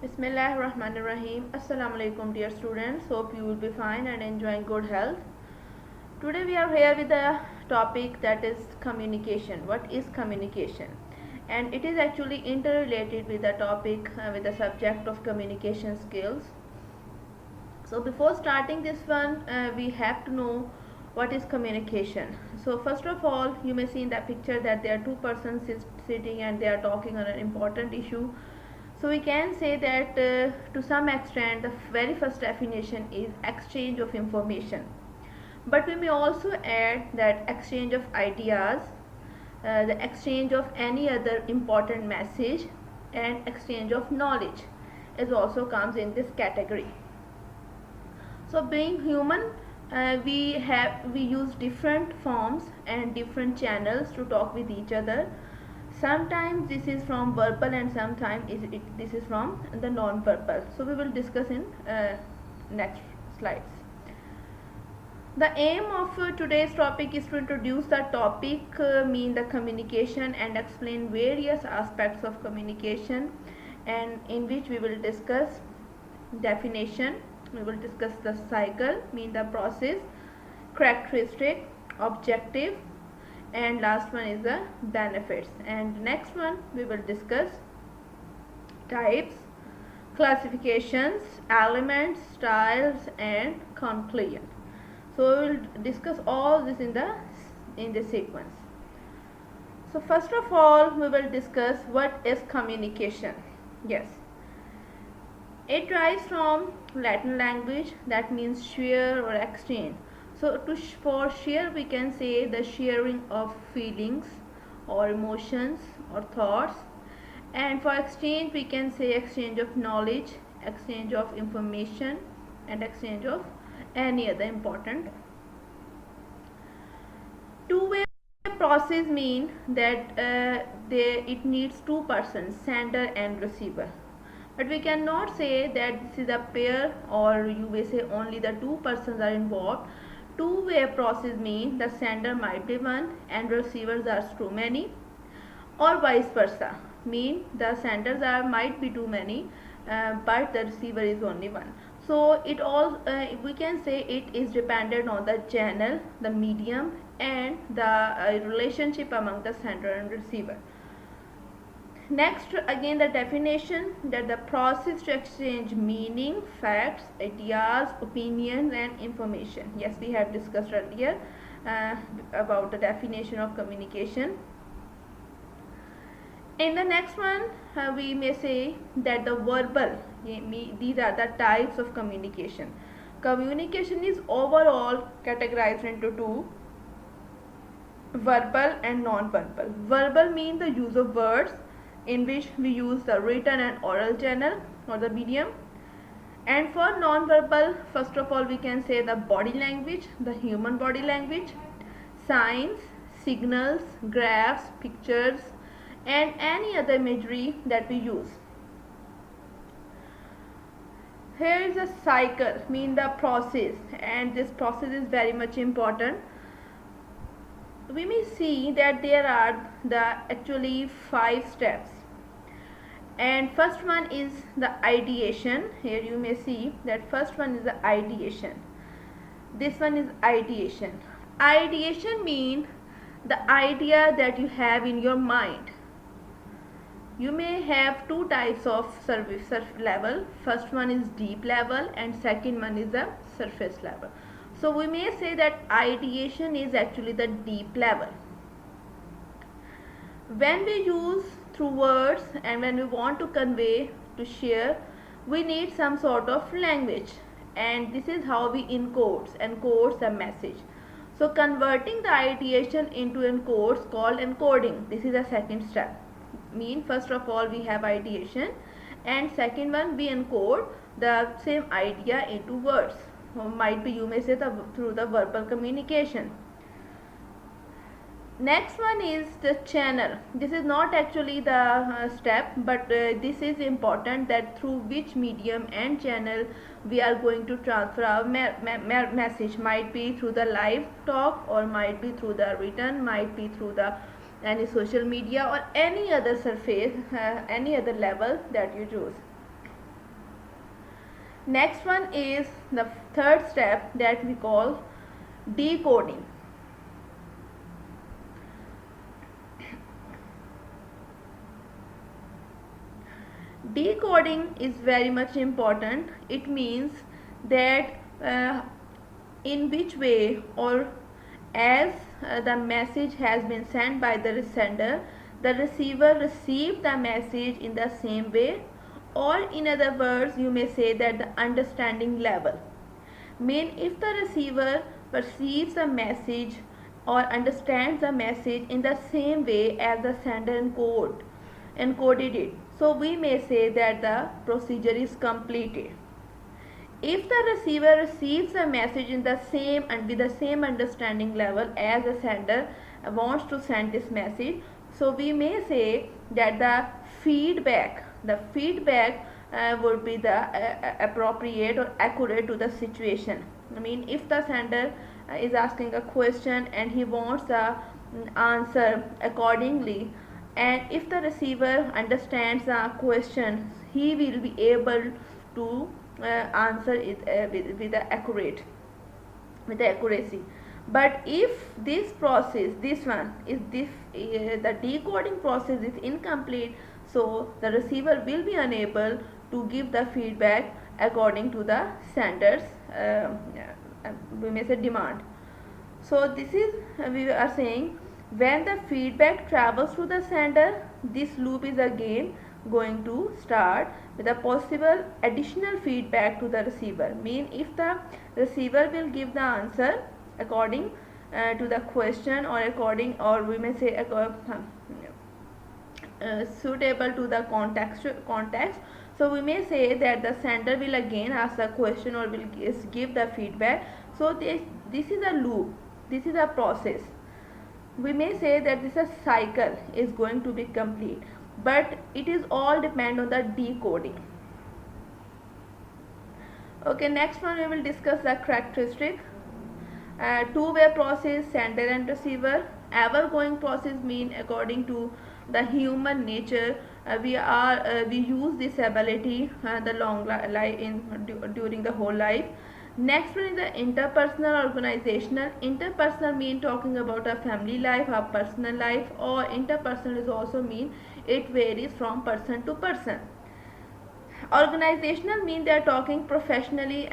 Bismillahirrahmanirrahim. Assalamu alaikum dear students. Hope you will be fine and enjoying good health. Today we are here with a topic that is communication. What is communication? And it is actually interrelated with the topic with the subject of communication skills. So before starting this one, we have to know what is communication. So first of all, you may see in that picture that there are two persons sitting and they are talking on an important issue. So we can say that to some extent the very first definition is exchange of information. But we may also add that exchange of ideas, the exchange of any other important message, and exchange of knowledge is also comes in this category. So being human, we use different forms and different channels to talk with each other. Sometimes this is from verbal and sometimes this is from the non-verbal. So we will discuss in next slides. The aim of today's topic is to introduce the topic, mean the communication, and explain various aspects of communication, and in which we will discuss definition, we will discuss the cycle, mean the process, characteristic, objective, and last one is the benefits. And next one we will discuss types, classifications, elements, styles, and conclusion. So we will discuss all this in the sequence. So first of all we will discuss what is communication. Yes, it derives from Latin language, that means share or exchange. So for share we can say the sharing of feelings or emotions or thoughts, and for exchange we can say exchange of knowledge, exchange of information, and exchange of any other important. Two-way process mean that it needs two persons, sender and receiver. But we cannot say that this is a pair, or you may say only the two persons are involved. Two-way process means the sender might be one and receivers are too many, or vice versa, mean the senders might be too many, but the receiver is only one. So it all we can say it is dependent on the channel, the medium, and the relationship among the sender and receiver. Next, again the definition, that the process to exchange meaning, facts, ideas, opinions, and information. Yes, we have discussed earlier about the definition of communication. In the next one, we may say that the verbal, these are the types of communication. Communication is overall categorized into two, verbal and non-verbal. Verbal means the use of words, in which we use the written and oral channel or the medium. And for non-verbal, first of all we can say the body language, the human body language, signs, signals, graphs, pictures, and any other imagery that we use. Here is a cycle, mean the process, and this process is very much important. We may see that there are the actually 5 steps, and first one is the ideation. Here you may see that first one is the ideation. This one is ideation. Ideation means the idea that you have in your mind. You may have two types of surface level. First one is deep level and second one is the surface level. So we may say that ideation is actually the deep level. When we use through words and when we want to convey, to share, we need some sort of language, and this is how we encodes the message. So converting the ideation into encodes called encoding. This is the second step. Mean first of all we have ideation, and second one we encode the same idea into words, or might be you may say through the verbal communication. Next one is the channel. This is not actually the step, but this is important, that through which medium and channel we are going to transfer our message. Might be through the live talk, or might be through the written, might be through the any social media or any other surface, any other level that you choose. Next one is the third step that we call decoding. Decoding is very much important. It means that in which way or as the message has been sent by the sender, the receiver received the message in the same way, or in other words you may say that the understanding level. Mean if the receiver perceives a message or understands the message in the same way as the sender encoded it, so we may say that the procedure is completed. If the receiver receives a message in the same and with the same understanding level as the sender wants to send this message, so we may say that the feedback would be the appropriate or accurate to the situation. I mean, if the sender is asking a question and he wants the answer accordingly, and if the receiver understands the question, he will be able to answer it with the accuracy. But if this process, the decoding process is incomplete, so the receiver will be unable to give the feedback according to the sender's we may say demand. So this is we are saying when the feedback travels to the sender, this loop is again going to start with a possible additional feedback to the receiver. Mean if the receiver will give the answer according to the question or we may say suitable to the context, so we may say that the sender will again ask the question or will give the feedback. So this is a loop, this is a process. We may say that this cycle is going to be complete, but it is all depend on the decoding. Okay, next one we will discuss the characteristic. Two-way process, sender and receiver. Ever going process mean according to the human nature we use this ability the long life during the whole life. Next one is the interpersonal organizational. Interpersonal mean talking about a family life, a personal life, or interpersonal is also mean it varies from person to person. Organizational mean they are talking professionally,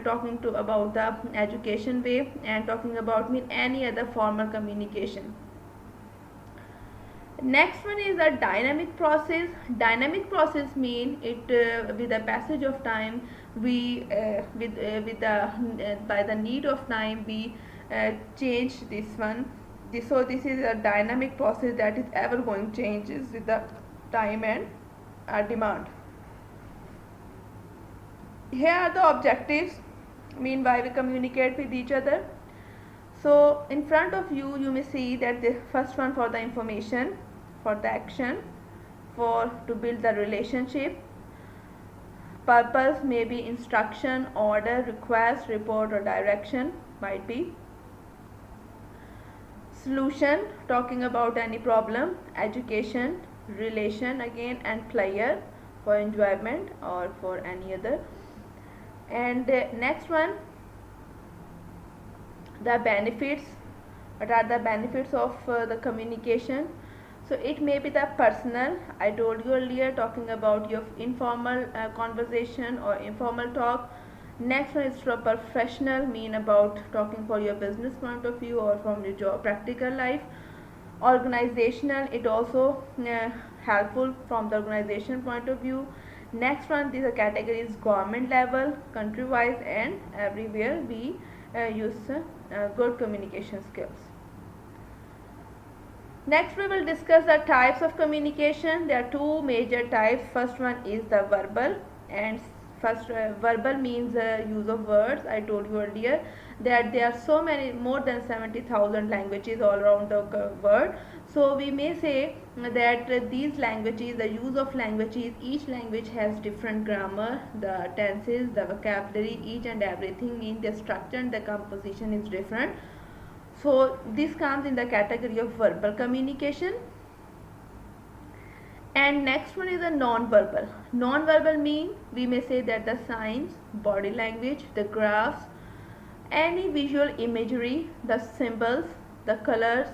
talking to about the education way, and talking about mean any other formal communication. Next one is a dynamic process. Dynamic process mean it with the passage of time we by the need of time we change this one. So this is a dynamic process that is ever going changes with the time and demand. Here are the objectives mean why we communicate with each other. So in front of you may see that the first one for the information, for the action, for to build the relationship. Purpose may be instruction, order, request, report, or direction, might be. Solution, talking about any problem. Education, relation again, and pleasure, for enjoyment or for any other. And next one, the benefits. What are the benefits of the communication? So it may be the personal, I told you earlier, talking about your informal conversation or informal talk. Next one is for professional, mean about talking for your business point of view or from your job practical life. Organizational, it also helpful from the organization point of view. Next one, this category is government level, country wise, and everywhere we use good communication skills. Next we will discuss the types of communication. There are two major types. First one is the verbal, and verbal means use of words. I told you earlier that there are so many, more than 70,000 languages all around the world. So we may say that these languages, the use of languages, each language has different grammar, the tenses, the vocabulary, each and everything mean the structure and the composition is different. So this comes in the category of verbal communication. And next one is a non-verbal. Non-verbal mean we may say that the signs, body language, the graphs, any visual imagery, the symbols, the colors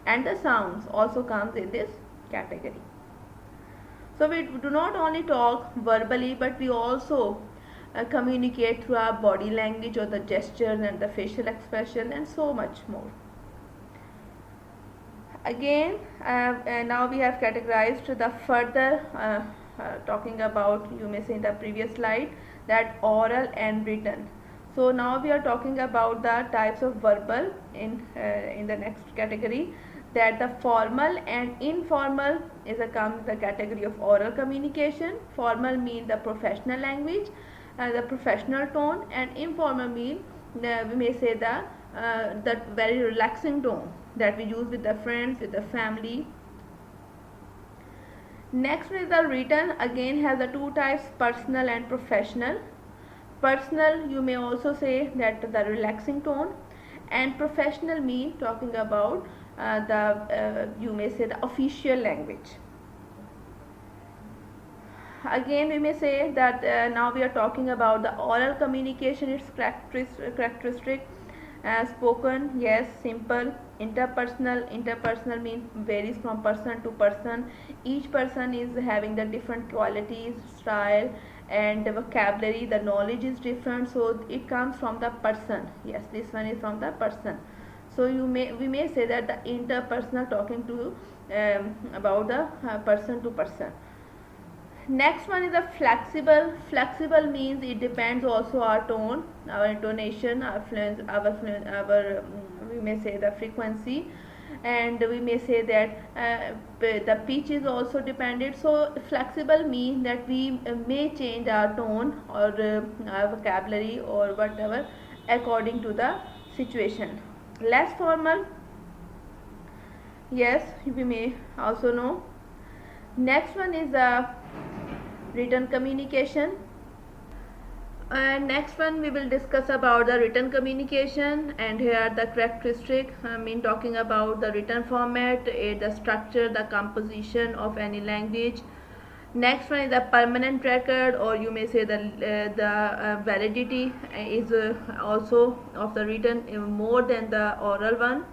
and the sounds also comes in this category. So we do not only talk verbally, but we also communicate through our body language or the gestures and the facial expression and so much more. Again, now we have categorized the further talking about, you may say in the previous slide, that oral and written. So now we are talking about the types of verbal in the next category, that the formal and informal is comes the category of oral communication. Formal mean the professional language, the professional tone, and informal mean we may say the very relaxing tone that we use with the friends, with the family. Next is the written. Again has the two types, personal and professional. Personal, you may also say that the relaxing tone, and professional mean talking about you may say the official language. Again we may say that now we are talking about the oral communication, its characteristic. Spoken, yes, simple. Interpersonal means varies from person to person. Each person is having the different qualities, style and vocabulary. The knowledge is different, so it comes from the person. Yes, this one is from the person. So we may say that the interpersonal talking to about the person to person. Next one is a flexible. Flexible means it depends also our tone, our intonation, our we may say the frequency, and we may say that the pitch is also dependent. So flexible means that we may change our tone or our vocabulary or whatever according to the situation. Less formal, yes, we may also know. Next one is written communication. And next one we will discuss about the written communication, and here are the characteristic. I mean talking about the written format, the structure, the composition of any language. Next one is the permanent record, or you may say the validity is also of the written more than the oral one.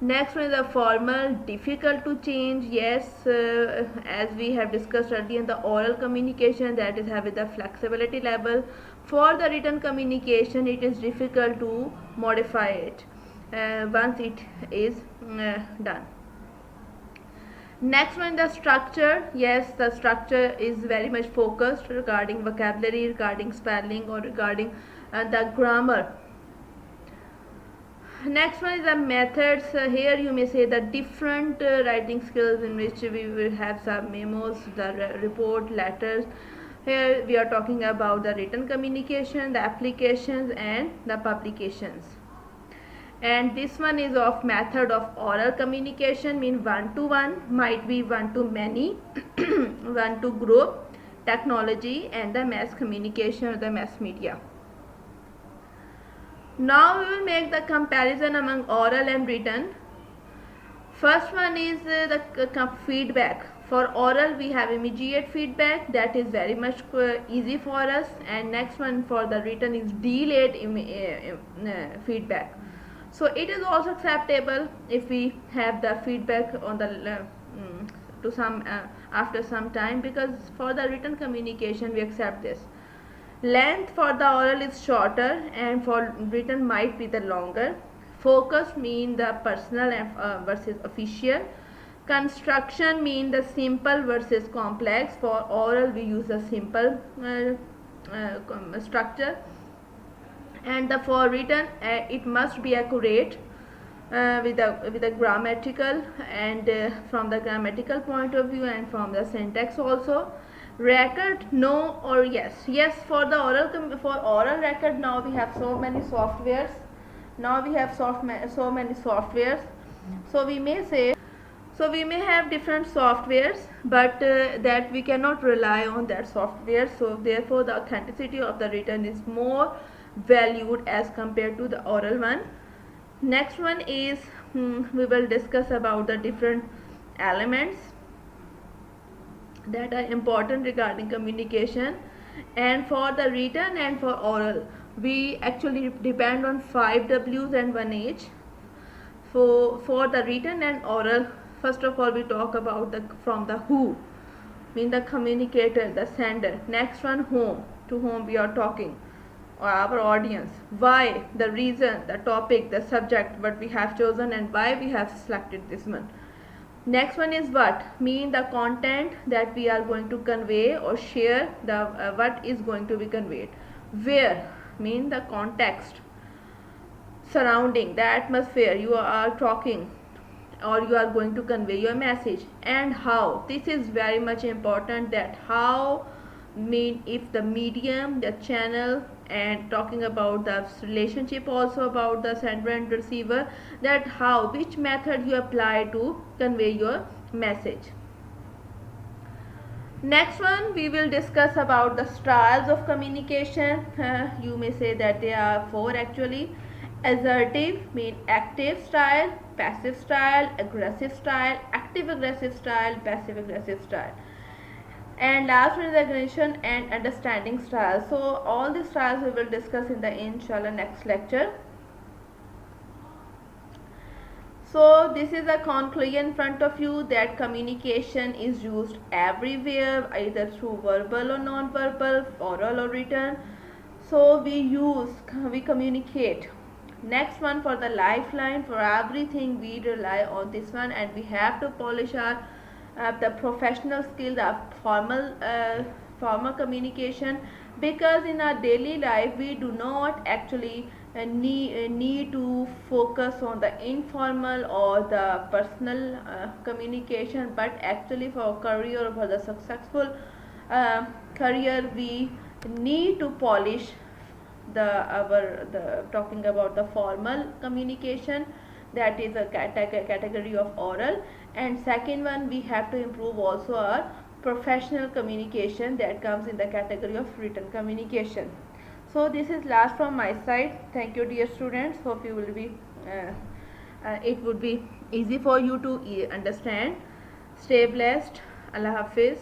Next one is the formal, difficult to change. Yes, as we have discussed earlier in the oral communication, that is having the flexibility level. For the written communication, it is difficult to modify it once it is done. Next one, the structure. Yes, the structure is very much focused regarding vocabulary, regarding spelling, or regarding the grammar. Next one is the methods. Here you may say the different writing skills in which we will have some memos, the report, letters. Here we are talking about the written communication, the applications and the publications. And this one is of method of oral communication, mean one to one, might be one to many, one to group, technology and the mass communication or the mass media. Now we will make the comparison among oral and written. First one is the feedback. For oral we have immediate feedback, that is very much easy for us, and next one for the written is delayed feedback. So it is also acceptable if we have the feedback on the to some after some time, because for the written communication we accept this. Length for the oral is shorter and for written might be the longer. Focus mean the personal versus official. Construction mean the simple versus complex. For oral we use a simple structure, and for written it must be accurate with the grammatical and from the grammatical point of view and from the syntax also. Record, no or yes. Yes, for the oral record now we have so many softwares. Now we have so many softwares. So we may say, so we may have different softwares, but that we cannot rely on that software. So therefore the authenticity of the written is more valued as compared to the oral one. Next one is we will discuss about the different elements. that are important regarding communication. And for the written and for oral, we actually depend on 5 W's and 1 H. For the written and oral, first of all we talk about the from the who, mean the communicator, the sender. Next one, whom, to whom we are talking, or our audience. Why, the reason, the topic, the subject, what we have chosen and why we have selected this one. Next one is what, mean the content that we are going to convey or share, the what is going to be conveyed. Where, mean the context, surrounding, the atmosphere you are talking or you are going to convey your message. And how, this is very much important, that how, mean if the medium, the channel, and talking about the relationship also about the sender and receiver, that how, which method you apply to convey your message. Next one, we will discuss about the styles of communication. You may say that there are 4 actually. Assertive, mean active style, passive style, aggressive style, active aggressive style, passive aggressive style. And last one is aggression and understanding style. So all these styles we will discuss in the inshallah next lecture. So this is a conclusion in front of you, that communication is used everywhere, either through verbal or non-verbal, oral or written. So we communicate. Next one, for the lifeline, for everything we rely on this one, and we have to polish our the professional skill, the formal communication, because in our daily life we do not actually need to focus on the informal or the personal communication, but actually for career or for the successful career we need to polish the talking about the formal communication, that is a category of oral. And second one, we have to improve also our professional communication, that comes in the category of written communication. So this is last from my side. Thank you dear students, hope you will be it would be easy for you to understand. Stay blessed. Allah Hafiz.